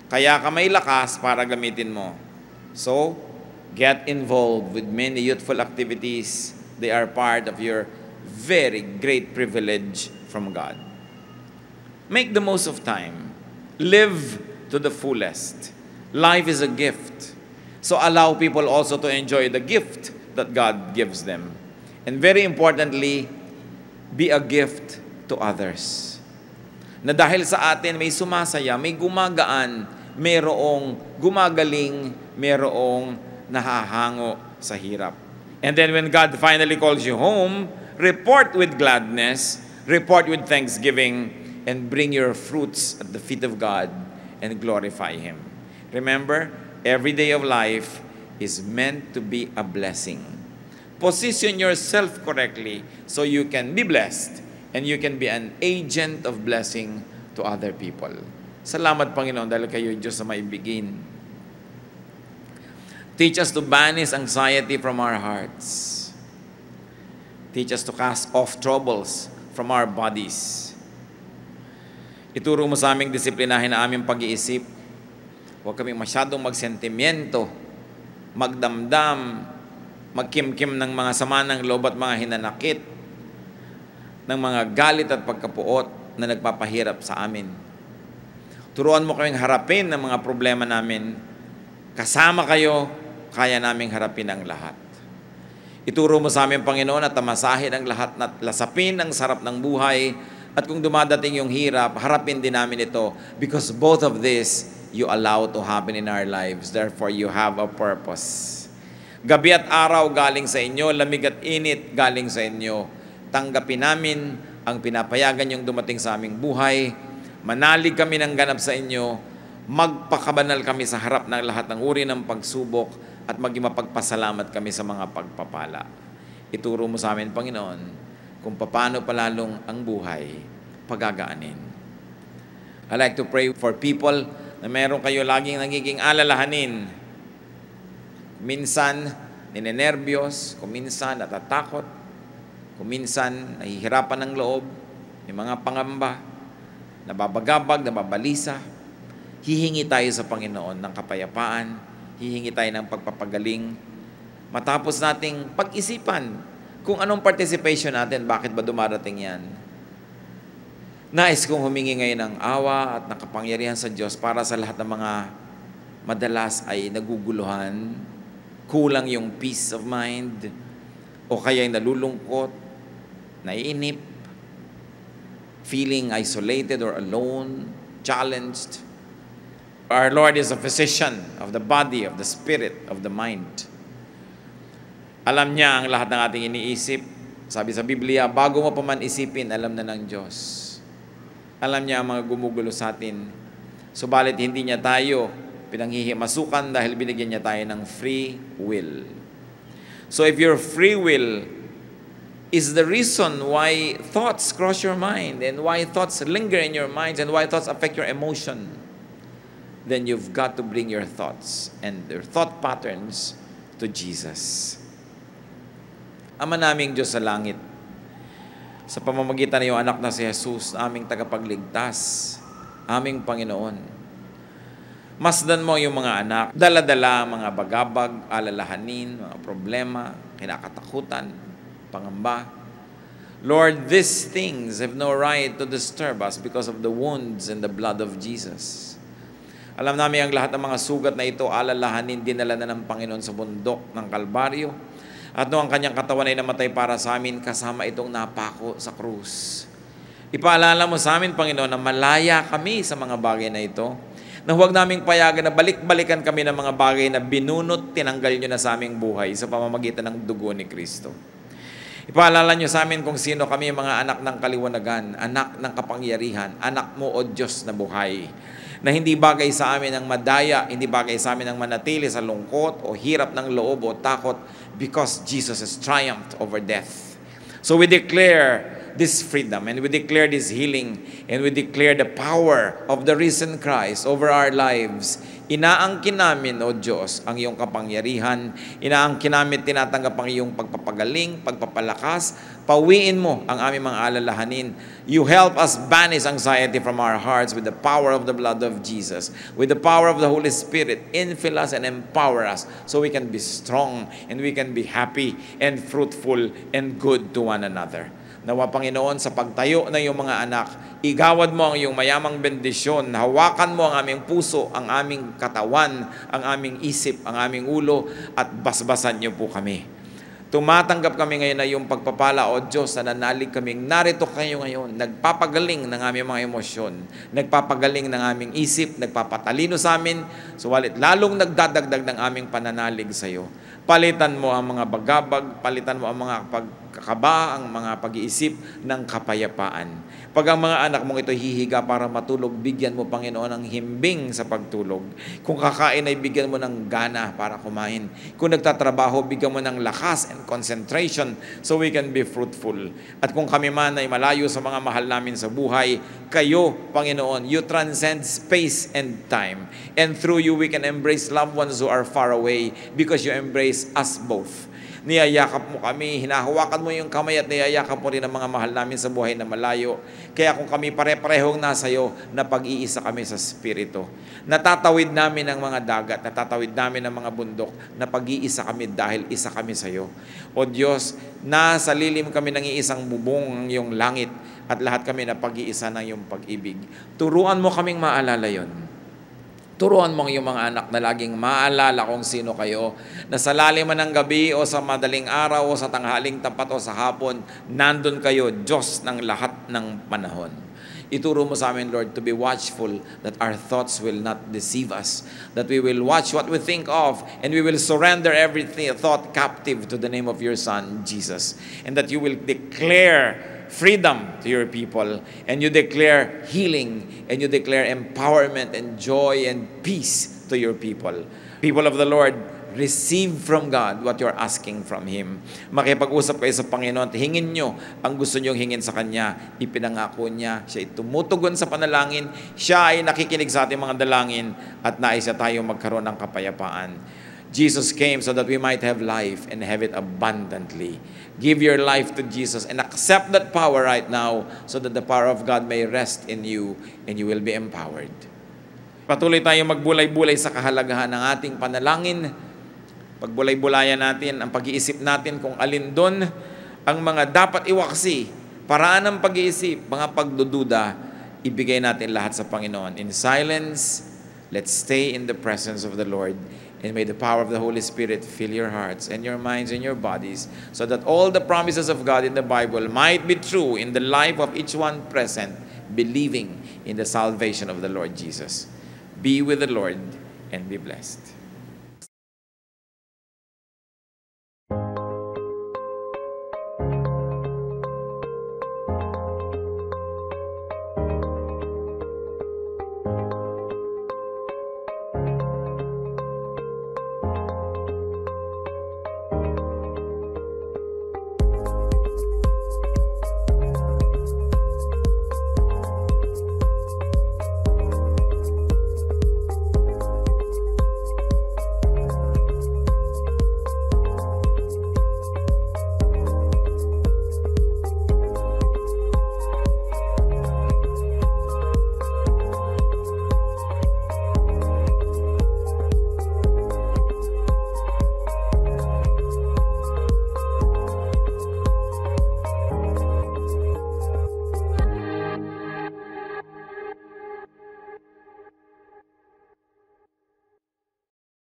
Kaya ka may lakas para gamitin mo. So, get involved with many youthful activities. They are part of your very great privilege from God. Make the most of time. Live to the fullest. Life is a gift. So allow people also to enjoy the gift that God gives them. And very importantly, be a gift to others. Na dahil sa atin may sumasaya, may gumagaan, mayroong gumagaling, mayroong nahahango sa hirap. And then when God finally calls you home, report with gladness, report with thanksgiving, and bring your fruits at the feet of God and glorify Him. Remember, every day of life is meant to be a blessing. Position yourself correctly so you can be blessed and you can be an agent of blessing to other people. Salamat, Panginoon, dahil kayo Diyos sa maibigin. Teach us to banish anxiety from our hearts. Teach us to cast off troubles from our bodies. Ituro mo sa aming disiplinahin na aming pag-iisip. Huwag kaming masyadong magsentimiento, magdamdam, magkimkim ng mga sama ng loob at mga hinanakit, ng mga galit at pagkapuot na nagpapahirap sa amin. Turuan mo kaming harapin ng mga problema namin. Kasama kayo, kaya naming harapin ang lahat. Ituro mo sa amin, Panginoon, at tamasahin ang lahat at lasapin ang sarap ng buhay. At kung dumadating yung hirap, harapin din namin ito because both of this you allow to happen in our lives. Therefore, you have a purpose. Gabi at araw galing sa inyo, lamig at init galing sa inyo. Tanggapin namin ang pinapayagan yung dumating sa aming buhay. Manalig kami ng ganap sa inyo. Magpakabanal kami sa harap ng lahat ng uri ng pagsubok at maging mapagpasalamat kami sa mga pagpapala. Ituro mo sa amin, Panginoon, kung paano palalong ang buhay pagagaanin. I like to pray for people na meron kayo laging nagiging alalahanin. Minsan, ninenervyos, kuminsan natatakot, kuminsan nahihirapan ng loob, may mga pangamba, nababagabag, nababalisa. Hihingi tayo sa Panginoon ng kapayapaan, hihingi tayo ng pagpapagaling, matapos nating pag-isipan kung anong participation natin, bakit ba dumarating yan. Nais kong humingi ngayon ng awa at nakapangyarihan sa Diyos para sa lahat ng mga madalas ay naguguluhan, kulang yung peace of mind, o kaya nalulungkot, naiinip, feeling isolated or alone, challenged. Our Lord is a physician of the body, of the spirit, of the mind. Alam niya ang lahat ng ating iniisip. Sabi sa Biblia, bago mo pa man isipin, alam na ng Diyos. Alam niya ang mga gumugulo sa atin. Subalit hindi niya tayo pinanghihimasukan dahil binigyan niya tayo ng free will. So if your free will is the reason why thoughts cross your mind and why thoughts linger in your minds and why thoughts affect your emotion, then you've got to bring your thoughts and your thought patterns to Jesus. Ama naming Diyos sa langit, sa pamamagitan ng iyong anak na si Jesus, aming tagapagligtas, aming Panginoon, masdan mo yung mga anak, dala-dala, mga bagabag, alalahanin, mga problema, kinakatakutan, pangamba. Lord, these things have no right to disturb us because of the wounds and the blood of Jesus. Alam namin ang lahat ng mga sugat na ito, alalahanin, dinala na ng Panginoon sa bundok ng Kalbaryo. At noong ang kanyang katawan ay namatay para sa amin, kasama itong napako sa krus. Ipaalala mo sa amin, Panginoon, na malaya kami sa mga bagay na ito, na huwag naming payagan na balik-balikan kami ng mga bagay na binunot, tinanggal nyo na sa aming buhay sa pamamagitan ng dugo ni Kristo. Ipaalala nyo sa amin kung sino kami, mga anak ng kaliwanagan, anak ng kapangyarihan, anak mo o Diyos na buhay, na hindi bagay sa amin ang madaya, hindi bagay sa amin ang manatili sa lungkot o hirap ng loob o takot because Jesus has triumphed over death. So we declare this freedom and we declare this healing and we declare the power of the risen Christ over our lives. Inaangkin namin, O Diyos, ang iyong kapangyarihan. Inaangkin namin, tinatanggap ang iyong pagpapagaling, pagpapalakas. Pawiin mo ang aming mga alalahanin. You help us banish anxiety from our hearts with the power of the blood of Jesus. With the power of the Holy Spirit, infill us and empower us so we can be strong and we can be happy and fruitful and good to one another. Nawa, Panginoon, sa pagtayo ng iyong mga anak, igawad mo ang iyong mayamang bendisyon, hawakan mo ang aming puso, ang aming katawan, ang aming isip, ang aming ulo, at basbasan niyo po kami. Tumatanggap kami ngayon na iyong pagpapala, O Diyos, na nanalig kaming narito kayo ngayon, nagpapagaling ng aming mga emosyon, nagpapagaling ng aming isip, nagpapatalino sa amin, suwalit lalong nagdadagdag ng aming pananalig sa iyo. Palitan mo ang mga bagabag, palitan mo ang mga pagkakaba, ang mga pag-iisip ng kapayapaan. Pag ang mga anak mong ito hihiga para matulog, bigyan mo, Panginoon, ng himbing sa pagtulog. Kung kakain ay bigyan mo ng gana para kumain. Kung nagtatrabaho, bigyan mo ng lakas and concentration so we can be fruitful. At kung kami man ay malayo sa mga mahal namin sa buhay, kayo, Panginoon, you transcend space and time. And through you, we can embrace loved ones who are far away because you embrace us both. Niyayakap mo kami, hinahawakan mo yung kamay at niyayakap mo rin ang mga mahal namin sa buhay na malayo. Kaya kung kami pare-parehong nasa iyo, na pag-iisa kami sa Espiritu. Natatawid namin ang mga dagat, natatawid namin ang mga bundok, na pag-iisa kami dahil isa kami sa iyo. O Diyos, nasa lilim kami ng iisang bubong ng iyong langit at lahat kami na pag-iisa ng iyong pag-ibig. Turuan mo kaming maalala yon. Turuan mo ang iyong mga anak na laging maalala kung sino kayo, na sa lalim man ng gabi o sa madaling araw o sa tanghaling tapat o sa hapon, nandun kayo, Diyos ng lahat ng panahon. Ituro mo sa amin, Lord, to be watchful that our thoughts will not deceive us, that we will watch what we think of, and we will surrender every thought captive to the name of your Son, Jesus, and that you will declare freedom to your people, and you declare healing, and you declare empowerment and joy and peace to your people. People of the Lord, receive from God what you're asking from Him. Makipag-usap kayo sa Panginoon at hingin nyo ang gusto nyong hingin sa Kanya. Ipinangako niya, siya ay tumutugon sa panalangin, siya ay nakikinig sa ating mga dalangin, at nais niya tayo magkaroon ng kapayapaan. Jesus came so that we might have life and have it abundantly. Give your life to Jesus and accept that power right now so that the power of God may rest in you and you will be empowered. Patuloy tayong magbulay-bulay sa kahalagahan ng ating panalangin. Pagbulay-bulayan natin ang pag-iisip natin kung alin doon ang mga dapat iwaksi, paraan ng pag-iisip, mga pagdududa, ibigay natin lahat sa Panginoon. In silence, let's stay in the presence of the Lord. And may the power of the Holy Spirit fill your hearts and your minds and your bodies so that all the promises of God in the Bible might be true in the life of each one present, believing in the salvation of the Lord Jesus. Be with the Lord and be blessed.